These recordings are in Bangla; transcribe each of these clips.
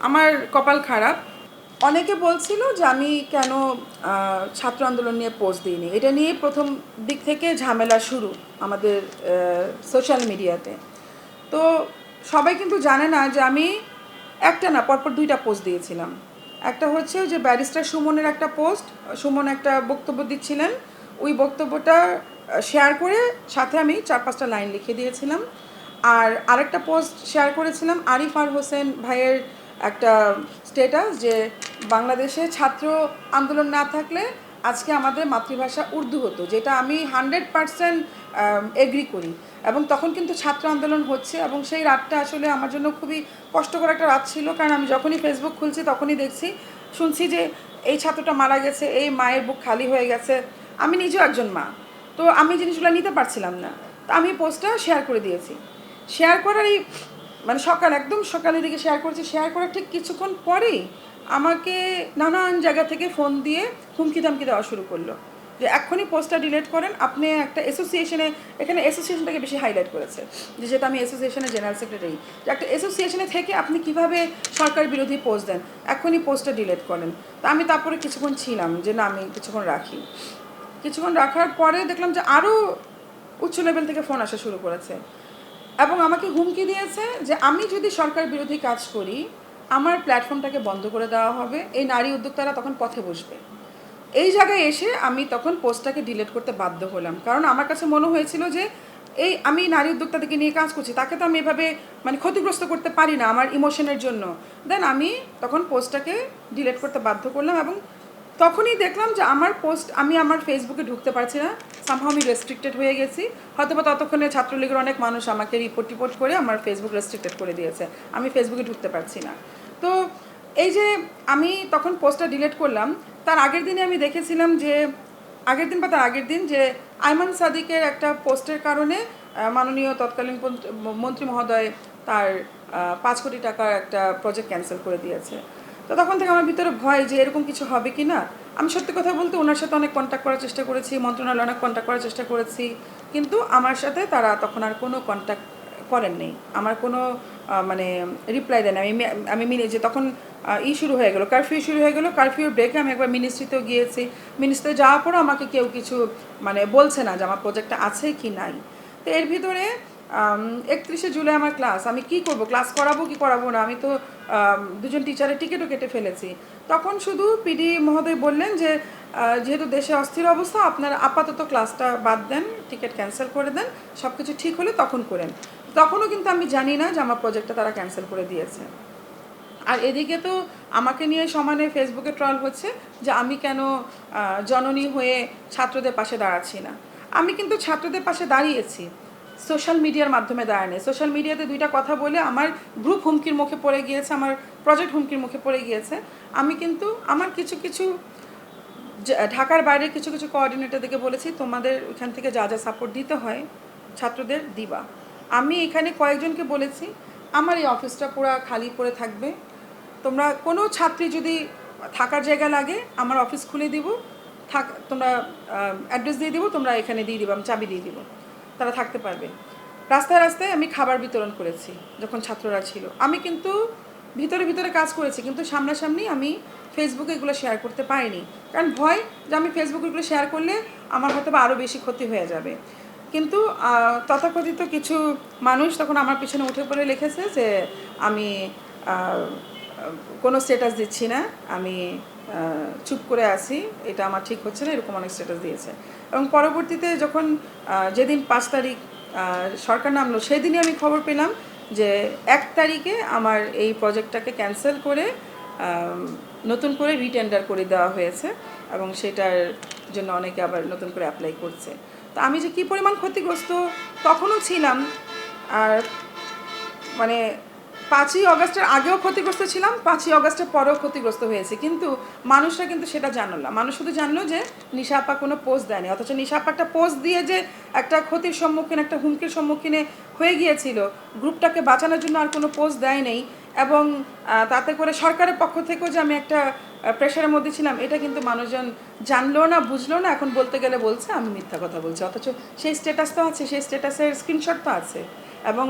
আমার কপাল খারাপ। অনেকে বলছিল যে আমি কেন ছাত্র আন্দোলন নিয়ে পোস্ট দিইনি। এটা নিয়ে প্রথম দিক থেকে ঝামেলা শুরু আমাদের সোশ্যাল মিডিয়াতে। তো সবাই কিন্তু জানে না যে আমি একটা না পরপর 2টা পোস্ট দিয়েছিলাম। একটা হচ্ছে যে ব্যারিস্টার সুমনের একটা পোস্ট, সুমন একটা বক্তব্য দিচ্ছিলেন, ওই বক্তব্যটা শেয়ার করে সাথে আমি 4-5টা লাইন লিখে দিয়েছিলাম। আর আরেকটা পোস্ট শেয়ার করেছিলাম আরিফ আর হোসেন ভাইয়ের একটা স্ট্যাটাস যে বাংলাদেশে ছাত্র আন্দোলন না থাকলে আজকে আমাদের মাতৃভাষা উর্দু হতো, যেটা আমি 100% এগ্রি করি। এবং তখন কিন্তু ছাত্র আন্দোলন হচ্ছে এবং সেই রাতটা আসলে আমার জন্য খুবই কষ্টকর একটা রাত ছিল, কারণ আমি যখনই ফেসবুক খুলছি তখনই শুনছি যে এই ছাত্রটা মারা গেছে, এই মায়ের বুক খালি হয়ে গেছে। আমি নিজেও একজন মা, তো আমি জিনিসগুলো নিতে পারছিলাম না। তো আমি পোস্টটা শেয়ার করে দিয়েছি। শেয়ার করার এই মানে একদম সকালের দিকে শেয়ার করেছি। শেয়ার করার ঠিক কিছুক্ষণ পরেই আমাকে নানান জায়গা থেকে ফোন দিয়ে হুমকি ধামকি দেওয়া শুরু করলো যে এক্ষুনি পোস্টটা ডিলিট করেন, আপনি একটা অ্যাসোসিয়েশনে, এখানে অ্যাসোসিয়েশনটাকে বেশি হাইলাইট করেছে যে যেটা আমি অ্যাসোসিয়েশনের জেনারেল সেক্রেটারি, যে একটা অ্যাসোসিয়েশনে থেকে আপনি কিভাবে সরকার বিরোধী পোস্ট দেন, এক্ষুনি পোস্টটা ডিলিট করেন। তা আমি তারপরে কিছুক্ষণ ছিলাম যে না, আমি কিছুক্ষণ রাখি। কিছুক্ষণ রাখার পরে দেখলাম যে আরও উচ্চ লেভেল থেকে ফোন আসা শুরু করেছে এবং আমাকে হুমকি দিয়েছে যে আমি যদি সরকার বিরোধী কাজ করি আমার প্ল্যাটফর্মটাকে বন্ধ করে দেওয়া হবে, এই নারী উদ্যোক্তারা তখন পথে বসবে। এই জায়গায় এসে আমি তখন পোস্টটাকে ডিলিট করতে বাধ্য হলাম, কারণ আমার কাছে মনে হয়েছিল যে এই আমি নারী উদ্যোক্তাদেরকে নিয়ে কাজ করছি, তাকে তো আমি এভাবে মানে ক্ষতিগ্রস্ত করতে পারি না আমার ইমোশনের জন্য। দেন আমি তখন পোস্টটাকে ডিলিট করতে বাধ্য করলাম এবং তখনই দেখলাম যে আমার পোস্ট, আমি আমার ফেসবুকে ঢুকতে পারছি না, সামহাও আমি রেস্ট্রিক্টেড হয়ে গেছি। হয়তো বা ততক্ষণে ছাত্রলীগের অনেক মানুষ আমাকে রিপোর্ট করে আমার ফেসবুক রেস্ট্রিক্টেড করে দিয়েছে, আমি ফেসবুকে ঢুকতে পারছি না। তো এই যে আমি তখন পোস্টটা ডিলিট করলাম, তার আগের দিনে আমি দেখেছিলাম যে তার আগের দিন যে আইমান সাদিকের একটা পোস্টের কারণে মাননীয় তৎকালীন মন্ত্রী মহোদয় তার 5 কোটি টাকার একটা প্রজেক্ট ক্যান্সেল করে দিয়েছে। তো তখন থেকে আমার ভিতরে ভয় যে এরকম কিছু হবে কি না। আমি সত্যি কথা বলতে ওনার সাথে অনেক কন্ট্যাক্ট করার চেষ্টা করেছি, মন্ত্রণালয়ে অনেক কন্ট্যাক্ট করার চেষ্টা করেছি, কিন্তু আমার সাথে তারা তখন আর কোনো কন্ট্যাক্ট করেননি, আমার কোনো মানে রিপ্লাই দেন। আমি যে তখন শুরু হয়ে গেলো, কারফিউ শুরু হয়ে গেলো, কারফিউর ব্রেকে আমি একবার মিনিস্ট্রিতেও গিয়েছি। মিনিস্ট্রিতে যাওয়ার পরও আমাকে কেউ কিছু মানে বলছে না যে আমার প্রজেক্টটা আছে কি নাই। তো এর ভিতরে 31শে জুলাই আমার ক্লাস, আমি কি করব, ক্লাস করাবো কি করাবো না, আমি তো 2জন টিচারের টিকিটও কেটে ফেলেছি। তখন শুধু পিডি মহোদয় বললেন যে যেহেতু দেশে অস্থির অবস্থা, আপনারা আপাতত ক্লাসটা বাদ দেন, টিকিট ক্যান্সেল করে দেন, সব কিছু ঠিক হলে তখন করেন। তখনও কিন্তু আমি জানি না যে আমার প্রজেক্টটা তারা ক্যান্সেল করে দিয়েছে। আর এদিকে তো আমাকে নিয়ে সমানে ফেসবুকে ট্রল হচ্ছে যে আমি কেন জননী হয়ে ছাত্রদের পাশে দাঁড়াচ্ছি না। আমি কিন্তু ছাত্রদের পাশে দাঁড়িয়েছি, সোশ্যাল মিডিয়ার মাধ্যমে দাঁড়ানো। সোশ্যাল মিডিয়াতে 2টা কথা বলে আমার গ্রুপ হুমকির মুখে পড়ে গিয়েছে, আমার প্রজেক্ট হুমকির মুখে পড়ে গিয়েছে। আমি কিন্তু আমার কিছু ঢাকার বাইরে কিছু কোঅর্ডিনেটরদেরকে বলেছি তোমাদের এখান থেকে যা যা সাপোর্ট দিতে হয় ছাত্রদের দিবা। আমি এখানে কয়েকজনকে বলেছি আমার এই অফিসটা পুরো খালি পড়ে থাকবে, তোমরা কোনো ছাত্রী যদি থাকার জায়গা লাগে আমার অফিস খুলে দিব, তোমরা অ্যাড্রেস দিয়ে দিব, তোমরা এখানে দিয়ে দিবো, আমি চাবি দিয়ে দিব, তারা থাকতে পারবে। রাস্তায় রাস্তায় আমি খাবার বিতরণ করেছি যখন ছাত্ররা ছিল। আমি কিন্তু ভিতরে কাজ করেছি, কিন্তু সামনাসামনি আমি ফেসবুকে এগুলো শেয়ার করতে পারিনি, কারণ ভয় যে আমি ফেসবুকে এগুলো শেয়ার করলে আমার হয়তো বা আরও বেশি ক্ষতি হয়ে যাবে। কিন্তু তথাকথিত কিছু মানুষ তখন আমার পিছনে উঠে পড়ে লিখেছে যে আমি কোনো স্ট্যাটাস দিচ্ছি না, আমি চুপ করে আছি, এটা আমার ঠিক হচ্ছে না, এরকম অনেক স্ট্যাটাস দিয়েছে। এবং পরবর্তীতে যখন যেদিন 5 তারিখ সরকার নামলো, সেদিনই আমি খবর পেলাম যে 1 তারিখে আমার এই প্রজেক্টটাকে ক্যান্সেল করে নতুন করে রিটেন্ডার করে দেওয়া হয়েছে এবং সেটার জন্য অনেকে আবার নতুন করে অ্যাপ্লাই করছে। তো আমি যে কী পরিমাণ ক্ষতিগ্রস্ত তখনও ছিলাম, আর মানে 5ই অগাস্টের আগেও ক্ষতিগ্রস্ত ছিলাম, 5ই অগাস্টের পরেও ক্ষতিগ্রস্ত হয়েছে, কিন্তু মানুষরা কিন্তু সেটা জানলো না। মানুষ শুধু জানলো যে নিশা আপা কোনো পোস্ট দেয়নি, অথচ নিশা আপা একটা পোস্ট দিয়ে যে একটা ক্ষতির সম্মুখীন, একটা হুমকির সম্মুখীনে হয়ে গিয়েছিল, গ্রুপটাকে বাঁচানোর জন্য আর কোনো পোস্ট দেয় নেই, এবং তাতে করে সরকারের পক্ষ থেকেও যে আমি একটা প্রেশারের মধ্যে ছিলাম, এটা কিন্তু মানুষজন জানলো না, বুঝলো না। এখন বলতে গেলে বলছে আমি মিথ্যা কথা বলছি, অথচ সেই স্ট্যাটাস তো আছে, সেই স্ট্যাটাসের স্ক্রিনশট তো আছে। এবং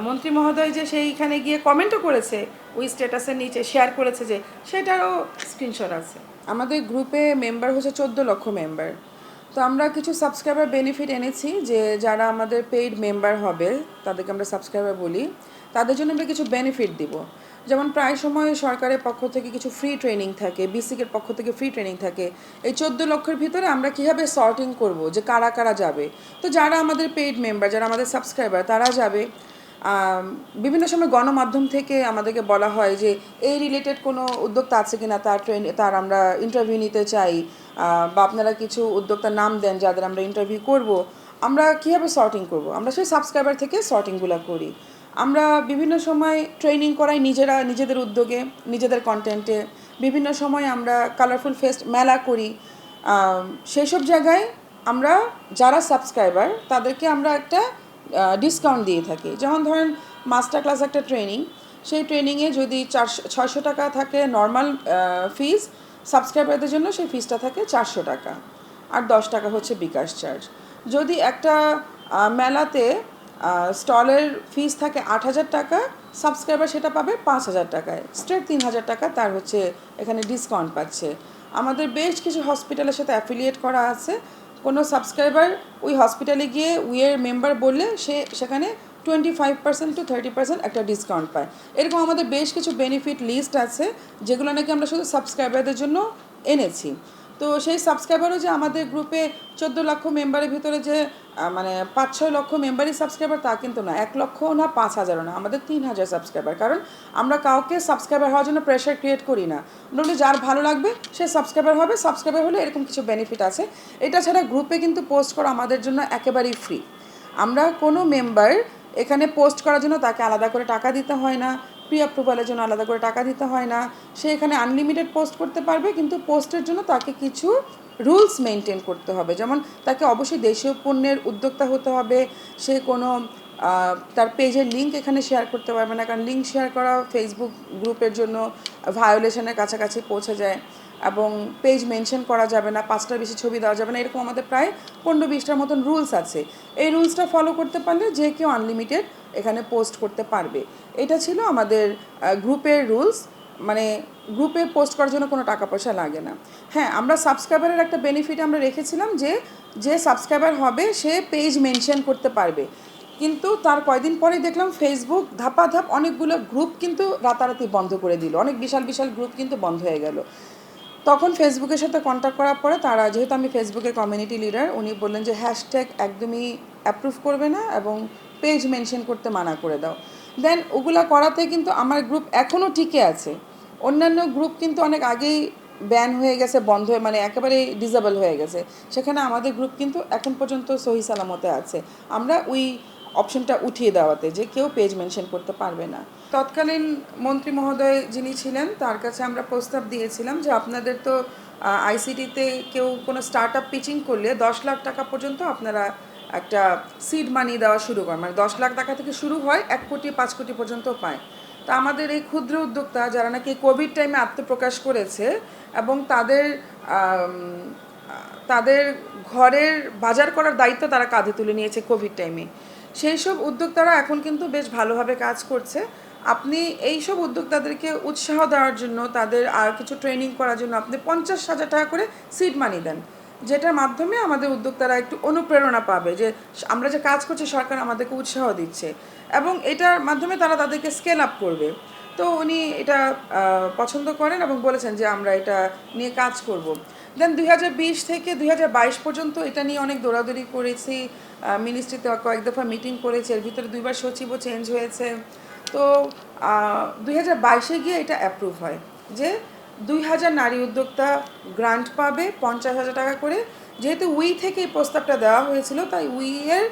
মন্ত্রী মহোদয় যে সেইখানে গিয়ে কমেন্টও করেছে ওই স্ট্যাটাসের নিচে শেয়ার করেছে যে সেটারও স্ক্রিনশট আছে। আমাদের গ্রুপে মেম্বার হচ্ছে 14 লক্ষ মেম্বার। তো আমরা কিছু সাবস্ক্রাইবার বেনিফিট এনেছি যে যারা আমাদের পেইড মেম্বার হবে তাদেরকে আমরা সাবস্ক্রাইবার বলি, তাদের জন্য আমরা কিছু বেনিফিট দিব। যেমন প্রায় সময় সরকারের পক্ষ থেকে কিছু ফ্রি ট্রেনিং থাকে, বিসিকের পক্ষ থেকে ফ্রি ট্রেনিং থাকে। এই 14 লক্ষের ভিতরে আমরা কীভাবে সর্টিং করব যে কারা কারা যাবে। তো যারা আমাদের পেইড মেম্বার, যারা আমাদের সাবস্ক্রাইবার তারা যাবে। বিভিন্ন সময় গণমাধ্যম থেকে আমাদেরকে বলা হয় যে এই রিলেটেড কোনো উদ্যোক্তা আছে কিনা, তার আমরা ইন্টারভিউ নিতে চাই, বা আপনারা কিছু উদ্যোক্তার নাম দেন যাদের আমরা ইন্টারভিউ করব। আমরা কীভাবে সর্টিং করব, আমরা সেই সাবস্ক্রাইবার থেকে সর্টিংগুলো করি। আমরা বিভিন্ন সময় ট্রেনিং করাই নিজেদের উদ্যোগে, নিজেদের কন্টেন্টে। বিভিন্ন সময় আমরা কালারফুল ফেস্ট মেলা করি। সেই সব জায়গায় আমরা যারা সাবস্ক্রাইবার তাদেরকে আমরা একটা ডিসকাউন্ট দিয়ে থাকি। যেমন ধরেন মাস্টার ক্লাস একটা ট্রেনিং, সেই ট্রেনিংয়ে যদি 600 টাকা থাকে নর্মাল ফিস, সাবস্ক্রাইবারদের জন্য সেই ফিসটা থাকে 400 টাকা, আর 10 টাকা হচ্ছে বিকাশ চার্জ। যদি একটা মেলাতে স্টলের ফিস থাকে 8,000 টাকা, সাবস্ক্রাইবার সেটা পাবে 5,000 টাকায়, স্ট্রেট 3,000 টাকা তার হচ্ছে এখানে ডিসকাউন্ট পাচ্ছে। আমাদের বেশ কিছু হসপিটালের সাথে অ্যাফিলিয়েট করা আছে। কোনো সাবস্ক্রাইবার ওই হসপিটালে গিয়ে উইয়ের মেম্বার বললে সেখানে 25% to 30% একটা ডিসকাউন্ট পায়। এরকম আমাদের বেশ কিছু বেনিফিট লিস্ট আছে যেগুলো নাকি আমরা শুধু সাবস্ক্রাইবারদের জন্য এনেছি। তো সেই সাবস্ক্রাইবারও যে আমাদের গ্রুপে 14 লক্ষ মেম্বারের ভিতরে যে মানে 5-6 লক্ষ মেম্বারই সাবস্ক্রাইবার তা কিন্তু না, 1 লক্ষ না, 5,000ও না, আমাদের 3,000 সাবস্ক্রাইবার। কারণ আমরা কাউকে সাবস্ক্রাইবার হওয়ার জন্য প্রেশার ক্রিয়েট করি না। আমরা বলি যার ভালো লাগবে সে সাবস্ক্রাইবার হবে, সাবস্ক্রাইবার হলে এরকম কিছু বেনিফিট আছে। এটা ছাড়া গ্রুপে কিন্তু পোস্ট করা আমাদের জন্য একেবারেই ফ্রি। আমরা কোনো মেম্বার এখানে পোস্ট করার জন্য তাকে আলাদা করে টাকা দিতে হয় না, প্রি অ্যাপ্রুভালের জন্য আলাদা করে টাকা দিতে হয় না। সে এখানে আনলিমিটেড পোস্ট করতে পারবে, কিন্তু পোস্টের জন্য তাকে কিছু রুলস মেনটেন করতে হবে। যেমন তাকে অবশ্যই দেশীয় পণ্যের উদ্যোক্তা হতে হবে, সে কোনো তার পেজের লিঙ্ক এখানে শেয়ার করতে পারবে না, কারণ লিঙ্ক শেয়ার করা ফেসবুক গ্রুপের জন্য ভায়োলেশনের কাছাকাছি পৌঁছে যায়। এবং পেজ মেনশন করা যাবে না, 5টার বেশি ছবি দেওয়া যাবে না, এরকম আমাদের প্রায় 15-20টার মতন রুলস আছে। এই রুলসটা ফলো করতে পারলে যে কেউ আনলিমিটেড এখানে পোস্ট করতে পারবে। এটা ছিল আমাদের গ্রুপের রুলস। মানে গ্রুপে পোস্ট করার জন্য কোনো টাকা পয়সা লাগে না। হ্যাঁ, আমরা সাবস্ক্রাইবারের একটা বেনিফিট আমরা রেখেছিলাম যে সাবস্ক্রাইবার হবে সে পেজ মেনশন করতে পারবে। কিন্তু তার কয়দিন পরেই দেখলাম ফেসবুক ধাপাধাপ অনেকগুলো গ্রুপ কিন্তু রাতারাতি বন্ধ করে দিল, অনেক বিশাল বিশাল গ্রুপ কিন্তু বন্ধ হয়ে গেল। তখন ফেসবুকের সাথে কন্ট্যাক্ট করার পরে তারা, যেহেতু আমি ফেসবুকের কমিউনিটি লিডার, উনি বললেন যে হ্যাশট্যাগ একদমই অ্যাপ্রুভ করবে না এবং পেজ মেনশন করতে মানা করে দাও। দেন ওগুলা করাতে কিন্তু আমার গ্রুপ এখনও টিকে আছে। অন্যান্য গ্রুপ কিন্তু অনেক আগেই ব্যান হয়ে গেছে, বন্ধ হয়ে মানে একেবারে ডিসেবল হয়ে গেছে। সেখানে আমাদের গ্রুপ কিন্তু এখন পর্যন্ত সহি সালামতে আছে। আমরা ওই অপশনটা উঠিয়ে দেওয়াতে যে কেউ পেজ মেনশন করতে পারবে না। তৎকালীন মন্ত্রী মহোদয় যিনি ছিলেন তার কাছে আমরা প্রস্তাব দিয়েছিলাম যে আপনাদের তো আইসিটিতে কেউ কোনো স্টার্ট আপ পিচিং করলে 10 লাখ টাকা পর্যন্ত আপনারা একটা সিড মানি দেওয়া শুরু করেন, মানে 10 লাখ টাকা থেকে শুরু হয়, 1 কোটি 5 কোটি পর্যন্ত পায়। তো আমাদের এই ক্ষুদ্র উদ্যোক্তা যারা নাকি কোভিড টাইমে আত্মপ্রকাশ করেছে এবং তাদের ঘরের বাজার করার দায়িত্ব তারা কাঁধে তুলে নিয়েছে কোভিড টাইমে, সেই সব উদ্যোক্তারা এখন কিন্তু বেশ ভালোভাবে কাজ করছে। আপনি এই সব উদ্যোক্তাদেরকে উৎসাহ দেওয়ার জন্য, তাদের আর কিছু ট্রেনিং করার জন্য আপনি 50,000 টাকা করে সিড মানি দেন, যেটার মাধ্যমে আমাদের উদ্যোক্তারা একটু অনুপ্রেরণা পাবে যে আমরা যে কাজ করছি সরকার আমাদেরকে উৎসাহ দিচ্ছে, এবং এটার মাধ্যমে তারা তাদেরকে স্কেল আপ করবে। তো উনি এটা পছন্দ করেন এবং বলেছেন যে আমরা এটা নিয়ে কাজ করব। দেন 2020 থেকে 2022 পর্যন্ত এটা নিয়ে অনেক দৌড়াদৌড়ি করেছি, মিনিস্ট্রিতে কয়েক দফা মিটিং করেছি, এর ভিতরে 2বার সচিবও চেঞ্জ হয়েছে। তো 2022-এ গিয়ে এটা অ্যাপ্রুভ হয় যে 2,000 নারী উদ্যোক্তা গ্রান্ট পাবে 50,000 টাকা করে। যেহেতু উই থেকে এই প্রস্তাবটা দেওয়া হয়েছিল, তাই উইয়ের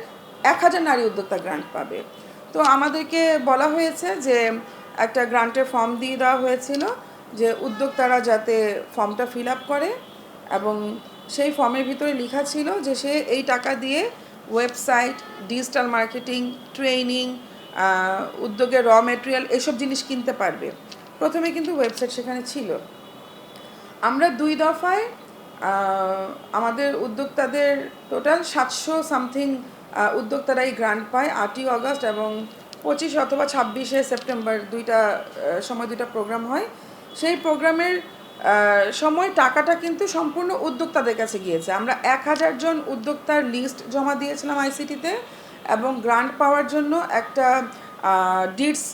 1,000 নারী উদ্যোক্তা গ্রান্ট পাবে। তো আমাদেরকে বলা হয়েছে যে একটা গ্রান্টের ফর্ম দিয়ে দেওয়া হয়েছিল যে উদ্যোক্তারা যাতে ফর্মটা ফিল আপ করে, এবং সেই ফর্মের ভিতরে লেখা ছিল যে সে এই টাকা দিয়ে ওয়েবসাইট, ডিজিটাল মার্কেটিং, ট্রেনিং, উদ্যোগের র মেটেরিয়াল এসব জিনিস কিনতে পারবে। প্রথমে কিন্তু ওয়েবসাইট সেখানে ছিল। আমরা 2 দফায় আমাদের উদ্যোক্তাদের টোটাল 700 সামথিং উদ্যোক্তারাই গ্রান্ট পায় 8ই অগস্ট এবং 25 অথবা 26শে সেপ্টেম্বর দুইটা প্রোগ্রাম হয়। সেই প্রোগ্রামের সময় টাকাটা কিন্তু সম্পূর্ণ উদ্যোক্তাদের কাছে গিয়েছে। আমরা 1000 জন উদ্যোক্তার লিস্ট জমা দিয়েছিলাম আইসিটিতে এবং গ্রান্ট পাওয়ার জন্য একটা ডিডস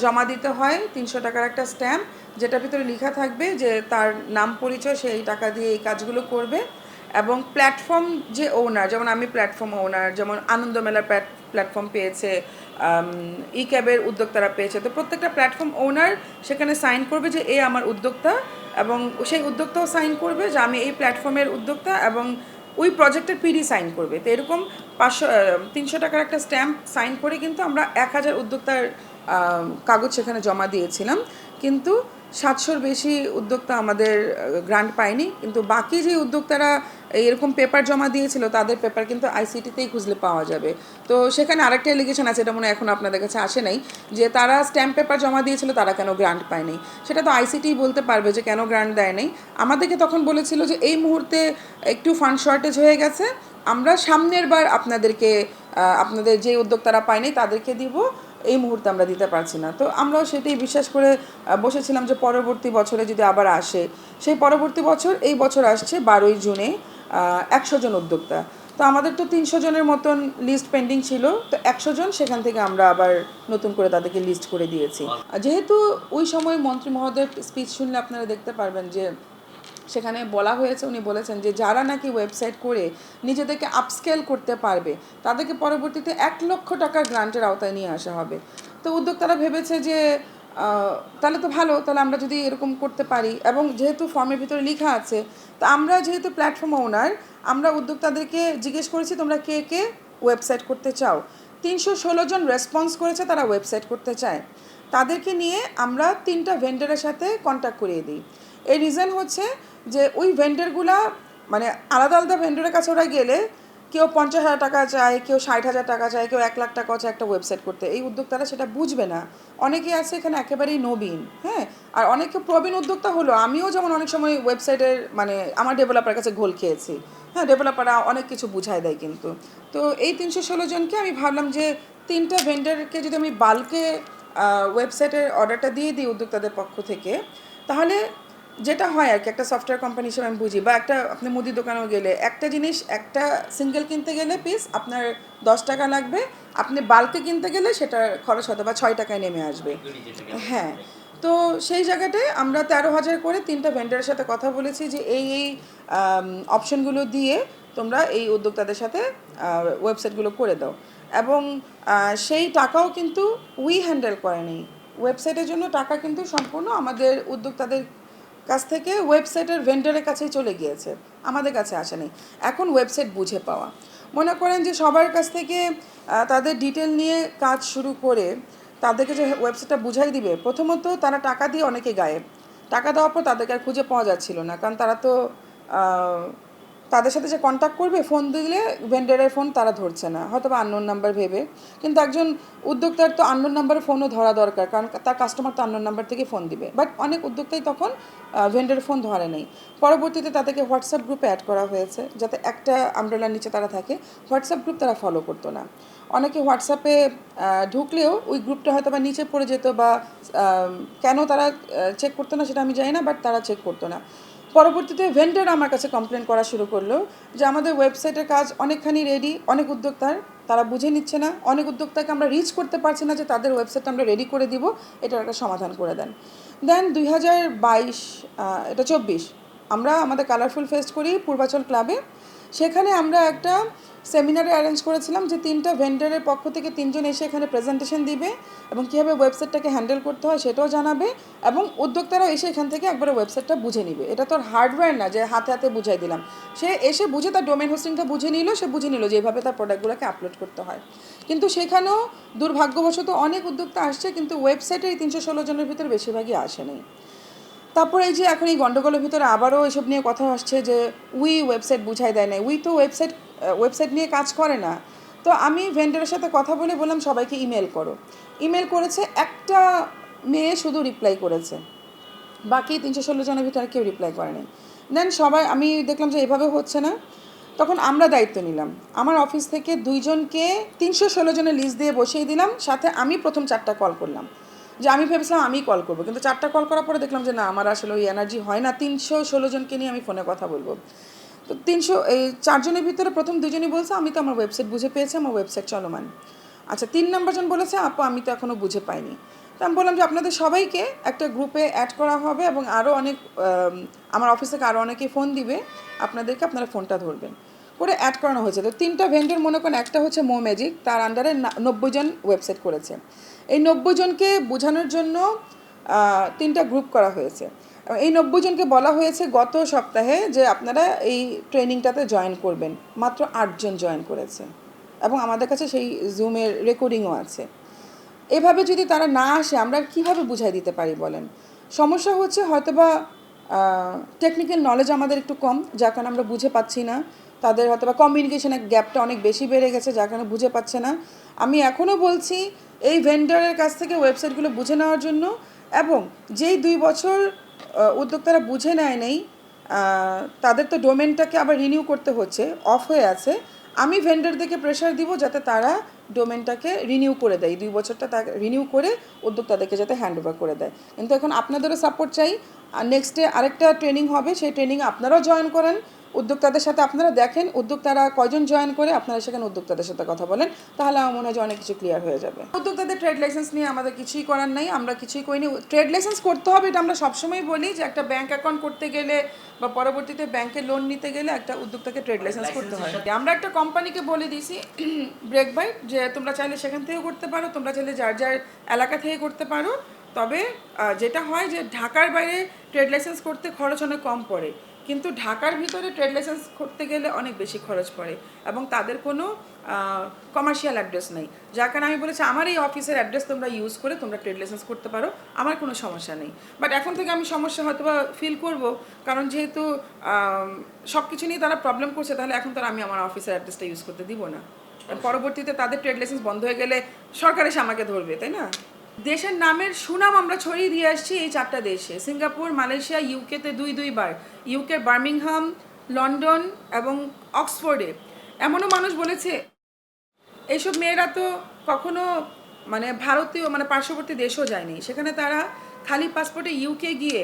জমা দিতে হয় 300 টাকার একটা স্ট্যাম্প, যেটার ভিতরে লেখা থাকবে যে তার নাম পরিচয়, সেই টাকা দিয়ে এই কাজগুলো করবে। এবং প্ল্যাটফর্ম যে ওনার, যেমন আমি প্ল্যাটফর্ম ওনার, যেমন আনন্দমেলার প্ল্যাটফর্ম পেয়েছে, ই ক্যাবের উদ্যোক্তারা পেয়েছে, তো প্রত্যেকটা প্ল্যাটফর্ম ওনার সেখানে সাইন করবে যে এ আমার উদ্যোক্তা, এবং সেই উদ্যোক্তাও সাইন করবে যে আমি এই প্ল্যাটফর্মের উদ্যোক্তা, এবং ওই প্রজেক্টের পিডি সাইন করবে। তো এরকম 300 টাকার একটা স্ট্যাম্প সাইন করে কিন্তু আমরা 1000 উদ্যোক্তার কাগজ সেখানে জমা দিয়েছিলাম। কিন্তু 700-র বেশি উদ্যোক্তা আমাদের গ্রান্ট পায়নি। কিন্তু বাকি যে উদ্যোক্তারা এরকম পেপার জমা দিয়েছিল তাদের পেপার কিন্তু আইসিটিতেই খুঁজলে পাওয়া যাবে। তো সেখানে আরেকটা এলিগেশন আছে, এটা মনে হয় এখন আপনাদের কাছে আসে নাই, যে তারা স্ট্যাম্প পেপার জমা দিয়েছিল তারা কেন গ্রান্ট পায়নি। সেটা তো আইসিটিই বলতে পারবে যে কেন গ্রান্ট দেয় নাই। আমাদেরকে তখন বলেছিল যে এই মুহূর্তে একটু ফান্ড শর্টেজ হয়ে গেছে, আমরা সামনের বার আপনাদের যে উদ্যোক্তারা পায়নি তাদেরকে দিব, এই মুহূর্তে আমরা দিতে পারছি না। তো আমরাও সেটাই বিশ্বাস করে বসেছিলাম যে পরবর্তী বছরে যদি আবার আসে। সেই পরবর্তী বছর এই বছর আসছে 12ই জুনে 100 জন উদ্যোক্তা। তো আমাদের তো 300 জনের মতন লিস্ট পেন্ডিং ছিল, তো 100 জন সেখান থেকে আমরা আবার নতুন করে তাদেরকে লিস্ট করে দিয়েছি। যেহেতু ওই সময় মন্ত্রী মহোদয়ের স্পিচ শুনলে আপনারা দেখতে পারবেন যে সেখানে বলা হয়েছে, উনি বলেছেন যে যারা নাকি ওয়েবসাইট করে নিজেদেরকে আপস্কেল করতে পারবে তাদেরকে পরবর্তীতে 1 লক্ষ টাকার গ্রান্টের আওতায় নিয়ে আসা হবে। তো উদ্যোক্তারা ভেবেছে যে তাহলে তো ভালো, তাহলে আমরা যদি এরকম করতে পারি, এবং যেহেতু ফর্মের ভিতরে লেখা আছে, তো আমরা যেহেতু প্ল্যাটফর্ম ওনার, আমরা উদ্যোক্তাদেরকে জিজ্ঞেস করেছি তোমরা কে কে ওয়েবসাইট করতে চাও। 316 জন রেসপন্স করেছে তারা ওয়েবসাইট করতে চায়। তাদেরকে নিয়ে আমরা 3টা ভেন্ডারের সাথে কন্ট্যাক্ট করিয়ে দিই। এই রিজন হচ্ছে যে ওই ভেন্ডারগুলা মানে আলাদা আলাদা ভেন্ডারের কাছে ওরা গেলে কেউ 50,000 টাকা চায়, কেউ 60,000 টাকা চায়, কেউ 1 লাখ টাকা চায় একটা ওয়েবসাইট করতে। এই উদ্যোক্তারা সেটা বুঝবে না। অনেকে আছে এখানে একেবারেই নবীন, হ্যাঁ, আর অনেকে প্রবীণ উদ্যোক্তা হলো। আমিও যেমন অনেক সময় ওয়েবসাইটের মানে আমার ডেভেলপারের কাছে ঘোল খেয়েছি, হ্যাঁ, ডেভেলপাররা অনেক কিছু বুঝায় দেয় কিন্তু। তো এই 316 জনকে আমি ভাবলাম যে 3টা ভেন্ডারকে যদি আমি বাল্কে ওয়েবসাইটের অর্ডারটা দিয়ে দিই উদ্যোক্তাদের পক্ষ থেকে, তাহলে যেটা হয় আর কি, একটা সফটওয়্যার কোম্পানি হিসেবে আমি বুঝি, বা একটা আপনি মুদির দোকানেও গেলে একটা জিনিস একটা সিঙ্গেল কিনতে গেলে পিস আপনার 10 টাকা লাগবে, আপনি বাল্কে কিনতে গেলে সেটার খরচ হয়তো বা 6 টাকায় নেমে আসবে। হ্যাঁ, তো সেই জায়গাটায় আমরা 13,000 করে 3টা ভেন্ডারের সাথে কথা বলেছি যে এই অপশনগুলো দিয়ে তোমরা এই উদ্যোক্তাদের সাথে ওয়েবসাইটগুলো করে দাও। এবং সেই টাকাও কিন্তু উই হ্যান্ডেল করেনি। ওয়েবসাইটের জন্য টাকা কিন্তু সম্পূর্ণ আমাদের উদ্যোক্তাদের কাছ থেকে ওয়েবসাইটের ভেন্ডারের কাছেই চলে গিয়েছে, আমাদের কাছে আসেনি। এখন ওয়েবসাইট বুঝে পাওয়া, মনে করেন যে সবার কাছ থেকে তাদের ডিটেল নিয়ে কাজ শুরু করে তাদেরকে যে ওয়েবসাইটটা বুঝাই দিবে, প্রথমত তারা টাকা দিয়ে অনেকে গায়েব। টাকা দেওয়ার পর তাদেরকে আর খুঁজে পাওয়া যাচ্ছিল না, কারণ তারা তো তাদের সাথে যে কন্ট্যাক্ট করবে, ফোন দিলে ভেন্ডারের ফোন তারা ধরছে না, হয়তো বা আননোন নাম্বার ভেবে। কিন্তু একজন উদ্যোক্তার তো আননোন নাম্বারে ফোনও ধরা দরকার, কারণ তার কাস্টমার তো আননোন নাম্বার থেকে ফোন দিবে। বাট অনেক উদ্যোক্তাই তখন ভেন্ডারের ফোন ধরে নেই। পরবর্তীতে তাদেরকে হোয়াটসঅ্যাপ গ্রুপে অ্যাড করা হয়েছে, যাতে একটা আমব্রেলার নিচে তারা থাকে। হোয়াটসঅ্যাপ গ্রুপ তারা ফলো করতো না। অনেকে হোয়াটসঅ্যাপে ঢুকলেও ওই গ্রুপটা হয়তো বা নিচে পড়ে যেত, বা কেন তারা চেক করতো না সেটা আমি জানি না, বাট তারা চেক করতো না। পরবর্তীতে ভেন্ডার আমার কাছে কমপ্লেন করা শুরু করলো যে আমাদের ওয়েবসাইটের কাজ অনেকখানি রেডি, অনেক উদ্যোক্তার তারা বুঝে নিচ্ছে না, অনেক উদ্যোক্তাকে আমরা রিচ করতে পারছি না যে তাদের ওয়েবসাইটটা আমরা রেডি করে দিব, এটার একটা সমাধান করে দেন। দেন 2022 এটা 24 আমরা আমাদের কালারফুল ফেস্ট করি পূর্বাচল ক্লাবে। সেখানে আমরা একটা সেমিনারে অ্যারেঞ্জ করেছিলাম যে 3টা ভেন্ডারের পক্ষ থেকে 3 জন এসে এখানে প্রেজেন্টেশন দিবে এবং কীভাবে ওয়েবসাইটটাকে হ্যান্ডেল করতে হয় সেটাও জানাবে, এবং উদ্যোক্তারাও এসে এখান থেকে একবারে ওয়েবসাইটটা বুঝে নিবে। এটা তো আর হার্ডওয়্যার না যে হাতে হাতে বুঝাই দিলাম, সে এসে বুঝে তার ডোমেন হোস্টিংটা বুঝে নিল, সে বুঝে নিল যে এইভাবে তার প্রোডাক্টগুলোকে আপলোড করতে হয়। কিন্তু সেখানেও দুর্ভাগ্যবশত অনেক উদ্যোক্তা আসছে, কিন্তু ওয়েবসাইটে এই 316 জনের ভিতরে বেশিরভাগই আসেনি। তারপর এই যে এখন এই গণ্ডগোলের ভিতরে আবারও এসব নিয়ে কথা আসছে যে উই ওয়েবসাইট বুঝাই দেয় না, উই তো ওয়েবসাইট নিয়ে কাজ করে না। তো আমি ভেন্ডারের সাথে কথা বললাম সবাইকে ইমেল করো। ইমেল করেছে, একটা মেয়ে শুধু রিপ্লাই করেছে, বাকি 316 জনের ভিতরে কেউ রিপ্লাই করেনি। দেন সবাই, আমি দেখলাম যে এভাবে হচ্ছে না, তখন আমরা দায়িত্ব নিলাম, আমার অফিস থেকে 2জনকে 316 জনের লিস্ট দিয়ে বসিয়ে দিলাম, সাথে আমি প্রথম 4টা কল করলাম, যে আমি ভেবেছিলাম আমি কল করবো, কিন্তু 4টা কল করার পরে দেখলাম যে না, আমার আসলে ওই এনার্জি হয় না 316 জনকে নিয়ে আমি ফোনে কথা বলবো। তো 4জনের ভিতরে প্রথম 2জনই বলছে আমি তো আমার ওয়েবসাইট বুঝে পেয়েছি, আমার ওয়েবসাইট চলমান। আচ্ছা, 3 নম্বর জন বলেছে আপু আমি তো এখনও বুঝে পাইনি। তো আমি বললাম যে আপনাদের সবাইকে একটা গ্রুপে অ্যাড করা হবে এবং আরও অনেক আমার অফিস থেকে আরও অনেকে ফোন দিবে আপনাদেরকে, আপনারা ফোনটা ধরবেন করে অ্যাড করানো হয়েছে। তো 3টা ভেন্ডর মনে করেন, একটা হচ্ছে মো ম্যাজিক, তার আন্ডারে 90 জন ওয়েবসাইট করেছে। এই 90 জনকে বোঝানোর জন্য 3টা গ্রুপ করা হয়েছে। এই 90 জনকে বলা হয়েছে গত সপ্তাহে যে আপনারা এই ট্রেনিংটাতে জয়েন করবেন, মাত্র 8 জন জয়েন করেছে এবং আমাদের কাছে সেই জুমের রেকর্ডিংও আছে। এভাবে যদি তারা না আসে আমরা কীভাবে বুঝাই দিতে পারি বলেন? সমস্যা হচ্ছে হয়তোবা টেকনিক্যাল নলেজ আমাদের একটু কম, যার কারণে আমরা বুঝে পাচ্ছি না। তাদের হয়তোবা কমিউনিকেশনের গ্যাপটা অনেক বেশি বেড়ে গেছে, যার কারণে বুঝে পাচ্ছে না। আমি এখনও বলছি এই ভেন্ডরের কাছ থেকে ওয়েবসাইটগুলো বুঝে নেওয়ার জন্য, এবং যেই 2 বছর উদ্যোক্তারা বুঝে নেয় নেই, তাদের তো ডোমেনটাকে আবার রিনিউ করতে হচ্ছে, অফ হয়ে আছে। আমি ভেন্ডরদেরকে প্রেশার দিব যাতে তারা ডোমেনটাকে রিনিউ করে দেয়, 2 বছরটা তাকে রিনিউ করে উদ্যোক্তাদেরকে যাতে হ্যান্ড ওভার করে দেয়। কিন্তু এখন আপনাদেরও সাপোর্ট চাই। আর নেক্সট ডে আরেকটা ট্রেনিং হবে, সেই ট্রেনিংয়ে আপনারাও জয়েন করেন, উদ্যোক্তাদের সাথে আপনারা দেখেন উদ্যোক্তারা কয়জন জয়েন করে, আপনারা সেখানে উদ্যোক্তাদের সাথে কথা বলেন, তাহলে আমার মনে হয় যে অনেক কিছু ক্লিয়ার হয়ে যাবে। উদ্যোক্তাদের ট্রেড লাইসেন্স নিয়ে আমাদের কিছুই করার নাই, আমরা কিছুই করিনি। ট্রেড লাইসেন্স করতে হবে, এটা আমরা সবসময় বলি যে একটা ব্যাঙ্ক অ্যাকাউন্ট করতে গেলে বা পরবর্তীতে ব্যাংকে লোন নিতে গেলে একটা উদ্যোক্তাকে ট্রেড লাইসেন্স করতে হয়। আমরা একটা কোম্পানিকে বলে দিয়েছি ব্রেক বাইট, যে তোমরা চাইলে সেখান থেকেও করতে পারো, তোমরা চাইলে যার যার এলাকা থেকে করতে পারো। তবে যেটা হয় যে ঢাকার বাইরে ট্রেড লাইসেন্স করতে খরচ অনেক কম পড়ে, কিন্তু ঢাকার ভিতরে ট্রেড লাইসেন্স করতে গেলে অনেক বেশি খরচ পড়ে এবং তাদের কোনো কমার্শিয়াল অ্যাড্রেস নেই। যার কারণে আমি বলেছি আমার এই অফিসের অ্যাড্রেস তোমরা ইউজ করে তোমরা ট্রেড লাইসেন্স করতে পারো, আমার কোনো সমস্যা নেই। বাট এখন থেকে আমি সমস্যা হয়তো বা ফিল করবো, কারণ যেহেতু সব কিছু নিয়ে তারা প্রবলেম করছে, তাহলে এখন তারা আমি আমার অফিসের অ্যাড্রেসটা ইউজ করতে দিব না। পরবর্তীতে তাদের ট্রেড লাইসেন্স বন্ধ হয়ে গেলে সরকার এসে আমাকে ধরবে, তাই না? দেশের নামের সুনাম আমরা ছড়িয়ে দিয়ে আসছি এই 4টা দেশে, সিঙ্গাপুর, মালয়েশিয়া, ইউকেতে 2বার, ইউকের বার্মিংহাম, লন্ডন এবং অক্সফোর্ডে। এমনও মানুষ বলেছে এইসব মেয়েরা তো কখনো মানে ভারতীয় মানে পার্শ্ববর্তী দেশও যায়নি, সেখানে তারা খালি পাসপোর্টে ইউকে গিয়ে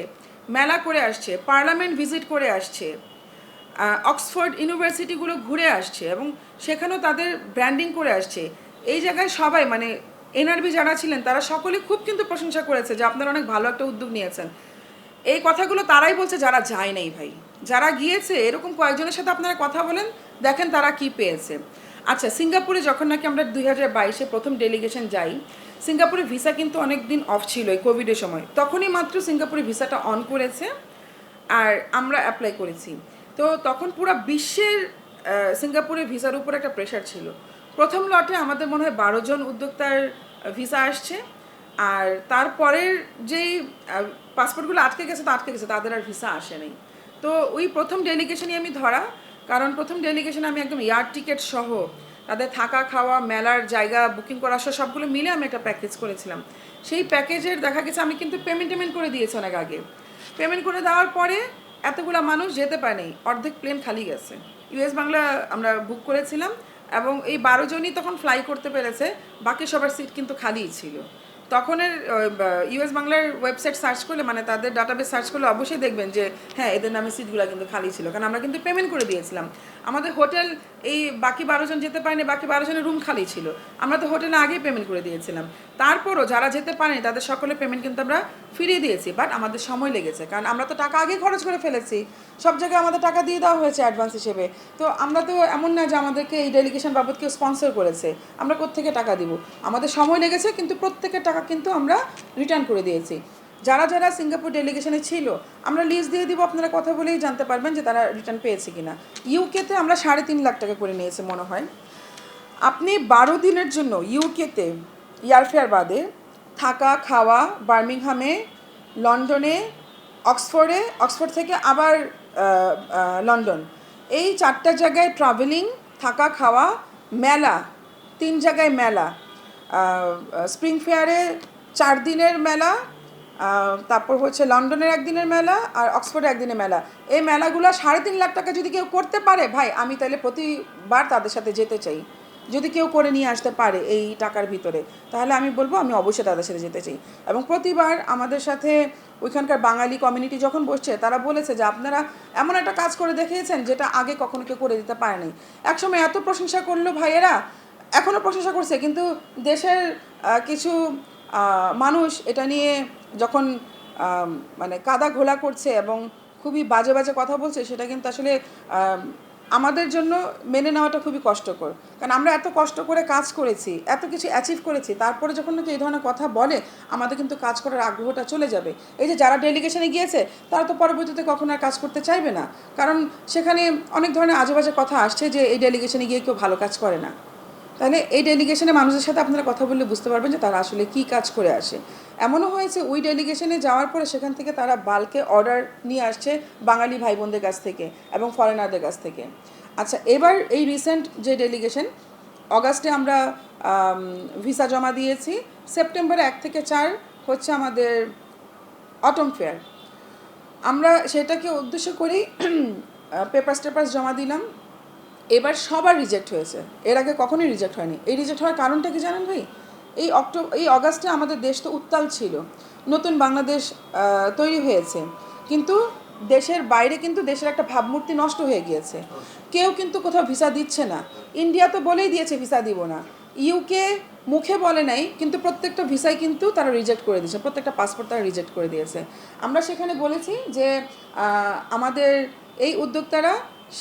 মেলা করে আসছে, পার্লামেন্ট ভিজিট করে আসছে, অক্সফোর্ড ইউনিভার্সিটিগুলো ঘুরে আসছে এবং সেখানেও তাদের ব্র্যান্ডিং করে আসছে। এই জায়গায় সবাই মানে এনআরবি যারা ছিলেন তারা সকলে খুব কিন্তু প্রশংসা করেছে যে আপনারা অনেক ভালো একটা উদ্যোগ নিয়েছেন। এই কথাগুলো তারাই বলছে যারা যায় নাই ভাই, যারা গিয়েছে এরকম কয়েকজনের সাথে আপনারা কথা বলেন, দেখেন তারা কি পেয়েছে। আচ্ছা, সিঙ্গাপুরে যখন নাকি আমরা 2022-এ প্রথম ডেলিগেশন যাই, সিঙ্গাপুরে ভিসা কিন্তু অনেক দিন অফ ছিল এই কোভিডের সময়, তখনই মাত্র সিঙ্গাপুরে ভিসাটা অন করেছে আর আমরা অ্যাপ্লাই করেছি। তো তখন পুরো বিশ্বের সিঙ্গাপুরের ভিসার উপর একটা প্রেশার ছিল। প্রথম লটে আমাদের মনে হয় 12 জন উদ্যোক্তার ভিসা আসছে, আর তারপরের যেই পাসপোর্টগুলো আটকে গেছে তাদের আর ভিসা আসে নাই। তো ওই প্রথম ডেলিগেশনই আমি ধরা, কারণ প্রথম ডেলিগেশনে আমি একদম এয়ার টিকিট সহ তাদের থাকা খাওয়া মেলার জায়গা বুকিং করা সহ সবগুলো মিলে আমি একটা প্যাকেজ করেছিলাম। সেই প্যাকেজের দেখা গেছে আমি কিন্তু পেমেন্ট করে দিয়েছি অনেক আগে। পেমেন্ট করে দেওয়ার পরে এতগুলো মানুষ যেতে পারেনি, অর্ধেক প্লেন খালি গেছে। ইউএস বাংলা আমরা বুক করেছিলাম এবং এই 12 জনই তখন ফ্লাই করতে পেরেছে, বাকি সবার সিট কিন্তু খালিই ছিল। তখনের ইউএস বাংলার ওয়েবসাইট সার্চ করলে মানে তাদের ডাটাবেস সার্চ করলে অবশ্যই দেখবেন যে হ্যাঁ এদের নামে সিটগুলো কিন্তু খালি ছিল, কারণ আমরা কিন্তু পেমেন্ট করে দিয়েছিলাম। আমাদের হোটেল এই বাকি 12 জন যেতে পারেনি, বাকি 12 জনের রুম খালি ছিল, আমরা তো হোটেলে আগেই পেমেন্ট করে দিয়েছিলাম। তারপরও যারা যেতে পারেনি তাদের সকলের পেমেন্ট কিন্তু আমরা ফিরিয়ে দিয়েছি, বাট আমাদের সময় লেগেছে, কারণ আমরা তো টাকা আগেই খরচ করে ফেলেছি, সব জায়গায় আমাদের টাকা দিয়ে দেওয়া হয়েছে অ্যাডভান্স হিসেবে। তো আমরা তো এমন না যে আমাদেরকে এই ডেলিগেশন বাবদ কেউ স্পন্সর করেছে, আমরা কোত্থেকে টাকা দিব, আমাদের সময় লেগেছে, কিন্তু প্রত্যেকের টাকা কিন্তু আমরা রিটার্ন করে দিয়েছি। যারা যারা সিঙ্গাপুর ডেলিগেশনে ছিল আমরা লিস্ট দিয়ে দিব, আপনারা কথা বলেই জানতে পারবেন যে তারা রিটার্ন পেয়েছে কিনা। ইউকেতে আমরা 3.5 লাখ টাকা করে নিয়েছি মনে হয়। আপনি 12 দিনের জন্য ইউকেতে এয়ারফেয়ার বাদে থাকা খাওয়া বার্মিংহামে, লন্ডনে, অক্সফোর্ড থেকে আবার লন্ডন, এই 4টা জায়গায় ট্রাভেলিং, থাকা খাওয়া, মেলা 3 জায়গায় মেলা, স্প্রিং ফেয়ারে 4 দিনের মেলা, তারপর হচ্ছে লন্ডনের একদিনের মেলা আর অক্সফোর্ডের একদিনের মেলা। এই মেলাগুলো 3.5 লাখ টাকা যদি কেউ করতে পারে ভাই, আমি তাহলে প্রতিবার তাদের সাথে যেতে চাই। যদি কেউ করে নিয়ে আসতে পারে এই টাকার ভিতরে, তাহলে আমি বলবো আমি অবশ্যই তাদের সাথে যেতে চাই। এবং প্রতিবার আমাদের সাথে ওইখানকার বাঙালি কমিউনিটি যখন বসছে, তারা বলেছে যে আপনারা এমন একটা কাজ করে দেখিয়েছেন যেটা আগে কখনো কেউ করে দিতে পারেনি। একসময় এত প্রশংসা করলো ভাইয়েরা, এখনও প্রশংসা করছে, কিন্তু দেশের কিছু মানুষ এটা নিয়ে যখন মানে কাদা ঘোলা করছে এবং খুবই বাজে বাজে কথা বলছে, সেটা কিন্তু আসলে আমাদের জন্য মেনে নেওয়াটা খুবই কষ্টকর। কারণ আমরা এত কষ্ট করে কাজ করেছি, এত কিছু অ্যাচিভ করেছি, তারপরে যখন নাকি এই ধরনের কথা বলে, আমাদের কিন্তু কাজ করার আগ্রহটা চলে যাবে। এই যে যারা ডেলিগেশনে গিয়েছে, তারা তো পরবর্তীতে কখনো আর কাজ করতে চাইবে না, কারণ সেখানে অনেক ধরনের আজে বাজে কথা আসছে যে এই ডেলিগেশনে গিয়ে কেউ ভালো কাজ করে না। তাহলে এই ডেলিগেশনে মানুষের সাথে আপনারা কথা বললে বুঝতে পারবেন যে তারা আসলে কী কাজ করে আসে। এমনও হয়েছে ওই ডেলিগেশনে যাওয়ার পরে সেখান থেকে তারা বাল্কে অর্ডার নিয়ে আসছে বাঙালি ভাই বোনদের কাছ থেকে এবং ফরেনারদের কাছ থেকে। আচ্ছা, এবার এই রিসেন্ট যে ডেলিগেশন, অগাস্টে আমরা ভিসা জমা দিয়েছি, সেপ্টেম্বরে 1 থেকে 4 হচ্ছে আমাদের অটম ফেয়ার। আমরা সেটাকে উদ্দেশ্য করেই পেপার্স জমা দিলাম। এবার সবার রিজেক্ট হয়েছে, এর আগে কখনোই রিজেক্ট হয়নি। এই রিজেক্ট হওয়ার কারণটা কি জানেন ভাই? এই অগাস্টে আমাদের দেশ তো উত্তাল ছিল, নতুন বাংলাদেশ তৈরি হয়েছে, কিন্তু দেশের বাইরে কিন্তু দেশের একটা ভাবমূর্তি নষ্ট হয়ে গিয়েছে। কেউ কিন্তু কোথাও ভিসা দিচ্ছে না। ইন্ডিয়া তো বলেই দিয়েছে ভিসা দিব না, ইউকে মুখে বলে নাই, কিন্তু প্রত্যেকটা ভিসাই কিন্তু তারা রিজেক্ট করে দিয়েছে, প্রত্যেকটা পাসপোর্ট তারা রিজেক্ট করে দিয়েছে। আমরা সেখানে বলেছি যে আমাদের এই উদ্যোক্তারা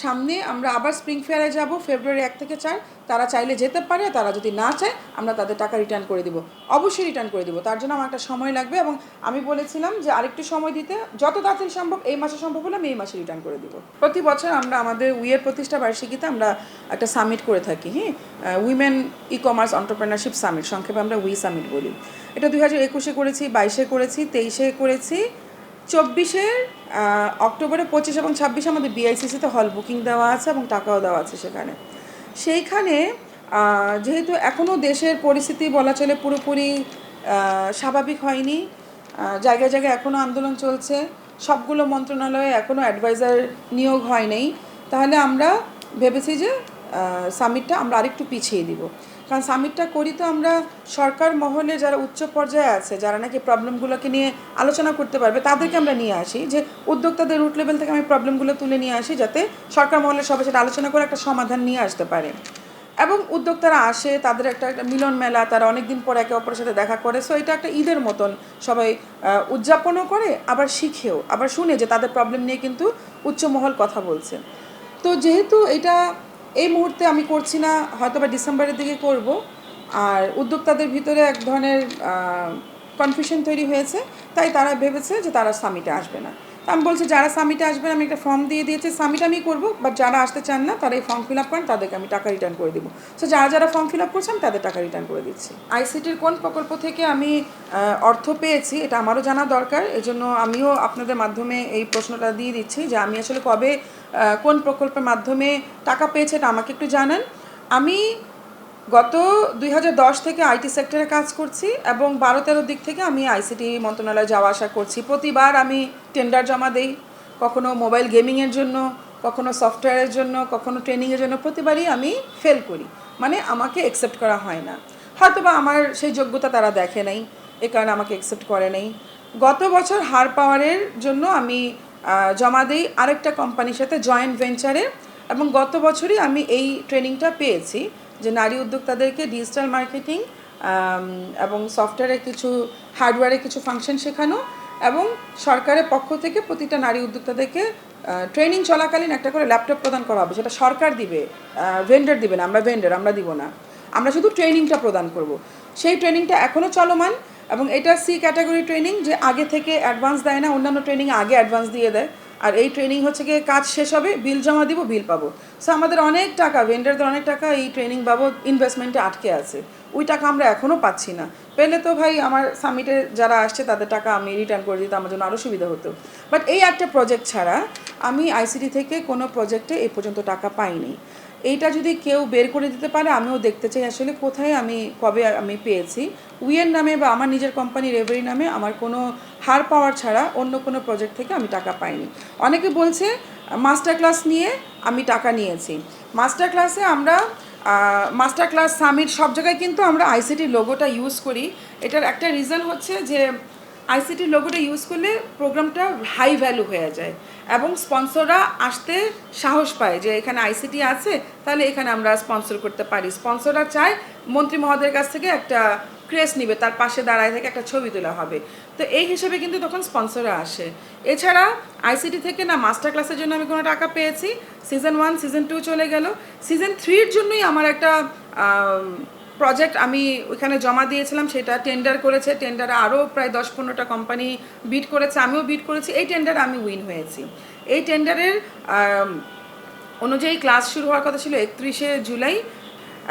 সামনে আমরা আবার স্প্রিং ফেয়ারে যাব ফেব্রুয়ারি 1 থেকে 4। তারা চাইলে যেতে পারে, তারা যদি না চায় আমরা তাদের টাকা রিটার্ন করে দিব, অবশ্যই রিটার্ন করে দিব। তার জন্য আমার একটা সময় লাগবে এবং আমি বলেছিলাম যে আরেকটু সময় দিতে, যত তাড়াতাড়ি সম্ভব, এই মাসে সম্ভব হলে আমি এই মাসে রিটার্ন করে দিব। প্রতি বছর আমরা আমাদের উইয়ের প্রতিষ্ঠা বার্ষিকীতে আমরা একটা সামিট করে থাকি, হ্যাঁ, women e commerce entrepreneurship summit, সংক্ষেপে আমরা উই সামিট বলি। এটা 2021-এ করেছি, 22-এ করেছি, 23-এ করেছি, 24-এ অক্টোবরে, 25 এবং 26 আমাদের বিআইসিসিতে হল বুকিং দেওয়া আছে এবং টাকাও দেওয়া আছে সেখানে। সেইখানে যেহেতু এখনও দেশের পরিস্থিতি বলা চলে পুরোপুরি স্বাভাবিক হয়নি, জায়গায় জায়গায় এখনও আন্দোলন চলছে, সবগুলো মন্ত্রণালয়ে এখনও অ্যাডভাইজার নিয়োগ হয় নাই, তাহলে আমরা ভেবেছি যে সামিটটা আমরা আরেকটু পিছিয়ে দিব। কারণ সামিটটা করি তো আমরা সরকার মহলে যারা উচ্চ পর্যায়ে আছে, যারা নাকি প্রবলেমগুলোকে নিয়ে আলোচনা করতে পারবে, তাদেরকে আমরা নিয়ে আসি, যে উদ্যোক্তাদের রুট লেভেল থেকে আমি প্রবলেমগুলো তুলে নিয়ে আসি, যাতে সরকার মহলের সবার সাথে আলোচনা করে একটা সমাধান নিয়ে আসতে পারে। এবং উদ্যোক্তারা আসে, তাদের একটা মিলন মেলা, তারা অনেক দিন পর একে অপরের সাথে দেখা করে, সো এটা একটা ঈদের মতন সবাই উদযাপনও করে, আবার শিখেও, আবার শুনে যে তাদের প্রবলেম নিয়ে কিন্তু উচ্চ মহল কথা বলছে। তো যেহেতু এটা এই মুহূর্তে আমি করছি না, হয়তো বা ডিসেম্বরের দিকে করব, আর উদ্যোক্তাদের ভিতরে এক ধরনের কনফিউশন তৈরি হয়েছে, তাই তারা ভেবেছে যে তারা সামিটে আসবে না। তা আমি বলছি যারা সামিটে আসবেন, আমি একটা ফর্ম দিয়ে দিয়েছি, সামিট আমি করবো, বাট যারা আসতে চান না তারা এই ফর্ম ফিল আপ করেন, তাদেরকে আমি টাকা রিটার্ন করে দেবো। সো যারা যারা ফর্ম ফিল আপ করছেন তাদের টাকা রিটার্ন করে দিচ্ছি। আইসিটির কোন প্রকল্প থেকে আমি অর্থ পেয়েছি এটা আমারও জানা দরকার, এজন্য আমিও আপনাদের মাধ্যমে এই প্রশ্নটা দিয়ে দিচ্ছি যে আমি আসলে কবে কোন প্রকল্পের মাধ্যমে টাকা পেয়েছে এটা আমাকে একটু জানান। আমি গত 2010 থেকে আইটি সেক্টরে কাজ করছি এবং 12-13 দিক থেকে আমি আইসিটি মন্ত্রণালয়ে যাওয়া আসা করছি। প্রতিবার আমি টেন্ডার জমা দেই, কখনো মোবাইল গেমিংয়ের জন্য, কখনো সফটওয়্যারের জন্য, কখনো ট্রেনিংয়ের জন্য, প্রতিবারই আমি ফেল করি, মানে আমাকে অ্যাকসেপ্ট করা হয় না। হয়তো বা আমার সেই যোগ্যতা তারা দেখে নাই, এ কারণে আমাকে অ্যাকসেপ্ট করে নাই। গত বছর হার পাওয়ারের জন্য আমি জমা দিই আরেকটা কোম্পানির সাথে জয়েন্ট ভেঞ্চারে, এবং গত বছরই আমি এই ট্রেনিংটা পেয়েছি যে নারী উদ্যোক্তাদেরকে ডিজিটাল মার্কেটিং এবং সফটওয়্যারের কিছু, হার্ডওয়্যারের কিছু ফাংশন শেখানো, এবং সরকারের পক্ষ থেকে প্রতিটা নারী উদ্যোক্তাদেরকে ট্রেনিং চলাকালীন একটা করে ল্যাপটপ প্রদান করা হবে। সেটা সরকার দিবে, ভেন্ডার দিবে না, আমরা দিব না, আমরা শুধু ট্রেনিংটা প্রদান করব। সেই ট্রেনিংটা এখনও চলমান, এবং এটা সি ক্যাটাগরি ট্রেনিং, যে আগে থেকে অ্যাডভান্স দেয় না, অন্যান্য ট্রেনিং আগে অ্যাডভান্স দিয়ে দেয়, আর এই ট্রেনিং হচ্ছে গিয়ে কাজ শেষ হবে, বিল জমা দিব, বিল পাবো। সো আমাদের অনেক টাকা, ভেন্ডারদের অনেক টাকা এই ট্রেনিং বাবদ ইনভেস্টমেন্টে আটকে আছে, ওই টাকা আমরা এখনও পাচ্ছি না। পেলে তো ভাই আমার সামিটে যারা আসছে তাদের টাকা আমি রিটার্ন করে দিতে আমার জন্য আরও সুবিধা হতো। বাট এই একটা প্রজেক্ট ছাড়া আমি আইসিটি থেকে কোনো প্রজেক্টে এই পর্যন্ত টাকা পাইনি। এইটা যদি কেউ বের করে দিতে পারে, আমিও দেখতে চাই আসলে কোথায় আমি কবে আমি পেয়েছি। উইয়ের নামে বা আমার নিজের কোম্পানি রেভারি নামে আমার কোনো হার পাওয়ার ছাড়া অন্য কোনো প্রজেক্ট থেকে আমি টাকা পাইনি। অনেকে বলছে মাস্টার ক্লাস নিয়ে আমি টাকা নিয়েছি। মাস্টার ক্লাসে আমরা মাস্টার ক্লাস সামিট সব জায়গায় কিন্তু আমরা আইসিটির লোগোটা ইউজ করি। এটার একটা রিজন হচ্ছে যে আইসিটির লোগোটা ইউজ করলে প্রোগ্রামটা হাই ভ্যালু হয়ে যায় এবং স্পন্সররা আসতে সাহস পায় যে এখানে আইসিটি আছে, তাহলে এখানে আমরা স্পন্সর করতে পারি। স্পন্সররা চায় মন্ত্রী মহোদয়ের কাছ থেকে একটা ক্রেস নিবে, তার পাশে দাঁড়ায় থেকে একটা ছবি তোলা হবে। তো এই হিসেবে কিন্তু তখন স্পন্সররা আসে। এছাড়া আইসিটি থেকে না মাস্টার ক্লাসের জন্য আমি কোনো টাকা পেয়েছি। সিজন 1 সিজন 2 চলে গেল, সিজন 3-র জন্যই আমার একটা প্রজেক্ট আমি ওইখানে জমা দিয়েছিলাম, সেটা টেন্ডার করেছে। টেন্ডারে আরও প্রায় 10-15টা কোম্পানি বিড করেছে, আমিও বিড করেছি। এই টেন্ডারে আমি উইন হয়েছি। এই টেন্ডারের অনুযায়ী ক্লাস শুরু হওয়ার কথা ছিল 31শে জুলাই,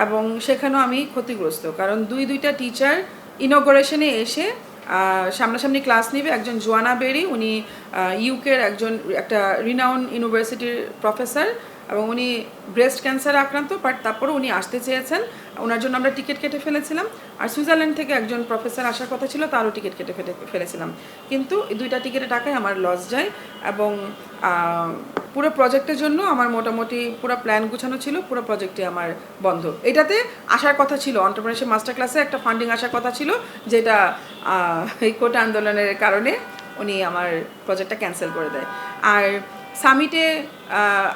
এবং সেখানেও আমি ক্ষতিগ্রস্ত, কারণ দুইটা টিচার ইনগরেশনে এসে সামনাসামনি ক্লাস নেবে। একজন জোয়ানা বেরি, উনি ইউকের একটা রিনাউন ইউনিভার্সিটির প্রফেসর, এবং উনি ব্রেস্ট ক্যান্সারে আক্রান্ত, বাট তারপরে উনি আসতে চেয়েছেন, ওনার জন্য আমরা টিকিট কেটে ফেলেছিলাম। আর সুইজারল্যান্ড থেকে একজন প্রফেসর আসার কথা ছিল, তারও টিকিট কেটে ফেলেছিলাম। কিন্তু এই দুইটা টিকিটের টাকায় আমার লস যায়, এবং পুরো প্রজেক্টের জন্য আমার মোটামুটি পুরো প্ল্যান গুছানো ছিল, পুরো প্রজেক্টে আমার বন্ধ। এটাতে আসার কথা ছিল, এন্টারপ্রেনারশিপ মাস্টার ক্লাসে একটা ফান্ডিং আসার কথা ছিল, যেটা এই কোটা আন্দোলনের কারণে উনি আমার প্রজেক্টটা ক্যান্সেল করে দেয়। আর সামিটে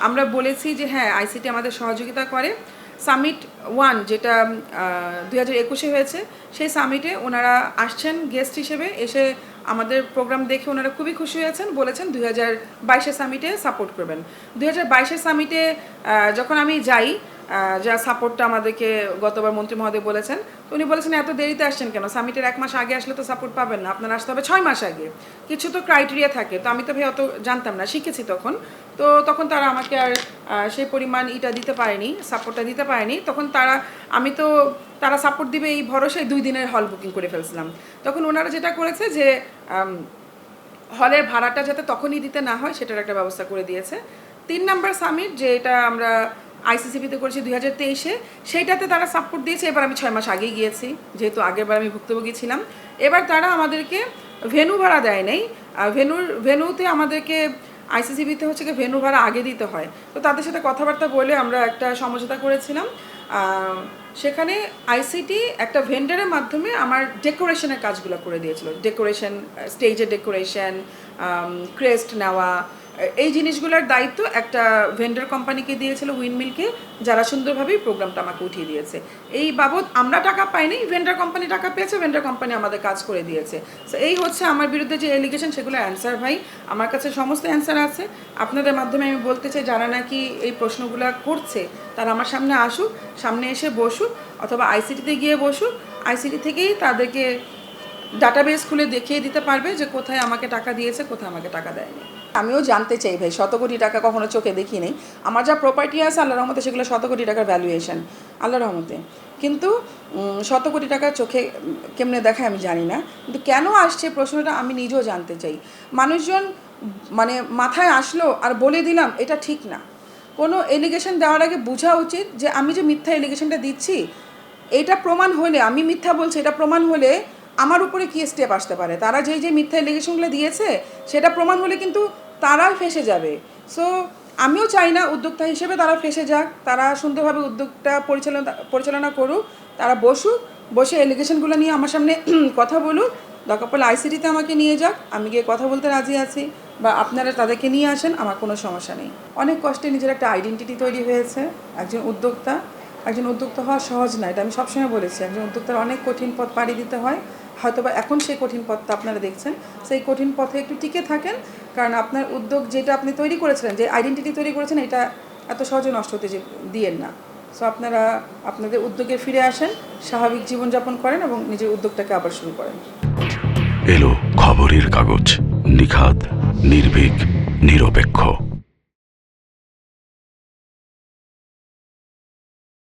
আমরা বলেছি যে হ্যাঁ আইসিটি আমাদের সহযোগিতা করে। সামিট 1 যেটা 2021-এ হয়েছে, সেই সামিটে ওনারা আসছেন গেস্ট হিসেবে, এসে আমাদের প্রোগ্রাম দেখে ওনারা খুবই খুশি হয়েছেন, বলেছেন 2022-এর সামিটে সাপোর্ট করবেন। 2022-এর সামিটে যখন আমি যাই, যা সাপোর্টটা আমাদেরকে গতবার মন্ত্রী মহোদয় বলেছেন, তো উনি বলেছেন এত দেরিতে আসছেন কেন, সামিটের 1 মাস আগে আসলে তো সাপোর্ট পাবেন না, আপনার আসতে হবে 6 মাস আগে, কিছু তো ক্রাইটেরিয়া থাকে। তো আমি তো ভাই অত জানতাম না, শিখেছি তখন। তো তখন তারা আমাকে আর সেই পরিমাণ দিতে পারেনি, সাপোর্টটা দিতে পারেনি। তখন তারা সাপোর্ট দিবে এই ভরসায় 2 দিনের হল বুকিং করে ফেলছিলাম। তখন ওনারা যেটা করেছে যে হলের ভাড়াটা যাতে তখনই দিতে না হয় সেটার একটা ব্যবস্থা করে দিয়েছে। 3 নাম্বার সামিট যেটা আমরা আইসিসিপিতে করেছি 2023-এ, সেইটাতে তারা সাপোর্ট দিয়েছে। এবার আমি 6 মাস আগেই গিয়েছি, যেহেতু আগেরবার আমি ভুক্তভোগী ছিলাম। এবার তারা আমাদেরকে ভেন্যু ভাড়া দেয় নাই। ভেন্যুতে আমাদেরকে আইসিসিপিতে হচ্ছে কি ভেন্যু ভাড়া আগে দিতে হয়। তো তাদের সাথে কথাবার্তা বলে আমরা একটা সমঝোতা করেছিলাম। সেখানে আইসিটি একটা ভেন্ডারের মাধ্যমে আমার ডেকোরেশনের কাজগুলো করে দিয়েছিল। ডেকোরেশন, স্টেজের ডেকোরেশন, ক্রেস্ট নেওয়া, এই জিনিসগুলোর দায়িত্ব একটা ভেন্ডার কোম্পানিকে দিয়েছিল, উইনমিলকে, যারা সুন্দরভাবেই প্রোগ্রামটা আমাকে উঠিয়ে দিয়েছে। এই বাবদ আমরা টাকা পাইনি, ভেন্ডার কোম্পানি টাকা পেয়েছে, ভেন্ডার কোম্পানি আমাদের কাজ করে দিয়েছে। সো এই হচ্ছে আমার বিরুদ্ধে যে এলিগেশন, সেগুলো অ্যান্সার ভাই আমার কাছে সমস্ত অ্যান্সার আছে। আপনাদের মাধ্যমে আমি বলতে চাই, যারা নাকি এই প্রশ্নগুলো করছে তারা আমার সামনে আসুক, সামনে এসে বসুক, অথবা আইসিটিতে গিয়ে বসুক। আইসিটি থেকেই তাদেরকে ডাটাবেস খুলে দেখিয়ে দিতে পারবে যে কোথায় আমাকে টাকা দিয়েছে, কোথায় আমাকে টাকা দেয়নি। আমিও জানতে চাই ভাই, 100 কোটি টাকা কখনো চোখে দেখি নেই। আমার যা প্রপার্টি আছে আল্লাহর রহমতে, সেগুলো 100 কোটি টাকার ভ্যালুয়েশন আল্লাহর রহমতে। কিন্তু 100 কোটি টাকা চোখে কেমনে দেখায় আমি জানি না। কিন্তু কেন আসছে প্রশ্নটা আমি নিজেও জানতে চাই। মানুষজন মানে মাথায় আসলো আর বলে দিলাম, এটা ঠিক না। কোনো এলিগেশন দেওয়ার আগে বোঝা উচিত যে আমি যে মিথ্যা এলিগেশনটা দিচ্ছি, এটা প্রমাণ হলে, আমি মিথ্যা বলছি এটা প্রমাণ হলে আমার উপরে কী স্টেপ আসতে পারে। তারা যে মিথ্যা এলিগেশনগুলো দিয়েছে সেটা প্রমাণ হলে কিন্তু তারাই ফেসে যাবে। সো আমিও চাই না উদ্যোক্তা হিসেবে তারা ফেসে যাক, তারা সুন্দরভাবে উদ্যোগটা পরিচালনা করুক, তারা বসে এলিগেশনগুলো নিয়ে আমার সামনে কথা বলুক। দরকার পড়লে আইসিটিতে আমাকে নিয়ে যাক, আমি গিয়ে কথা বলতে রাজি আছি, বা আপনারা তাদেরকে নিয়ে আসেন, আমার কোনো সমস্যা নেই। অনেক কষ্টে নিজের একটা আইডেন্টিটি তৈরি হয়েছে। একজন উদ্যোক্তা হওয়া সহজ না, এটা আমি সবসময় বলেছি। একজন উদ্যোক্তার অনেক কঠিন পথ পাড়ি দিতে হয়। হয়তোবা এখন সেই কঠিন পথটা আপনারা দেখছেন, সেই কঠিন পথে একটু টিকে থাকেন, কারণ আপনার উদ্যোগ যেটা আপনি তৈরি করেছিলেন, যে আইডেন্টিটি তৈরি করেছেন, এটা এত সহজে নষ্ট হতে দিয়েন না। সো আপনারা আপনাদের উদ্যোগে ফিরে আসেন, স্বাভাবিক জীবনযাপন করেন এবং নিজের উদ্যোগটাকে আবার শুরু করেন। এলো খবরের কাগজ, নিখাদ, নির্ভীক, নিরপেক্ষ।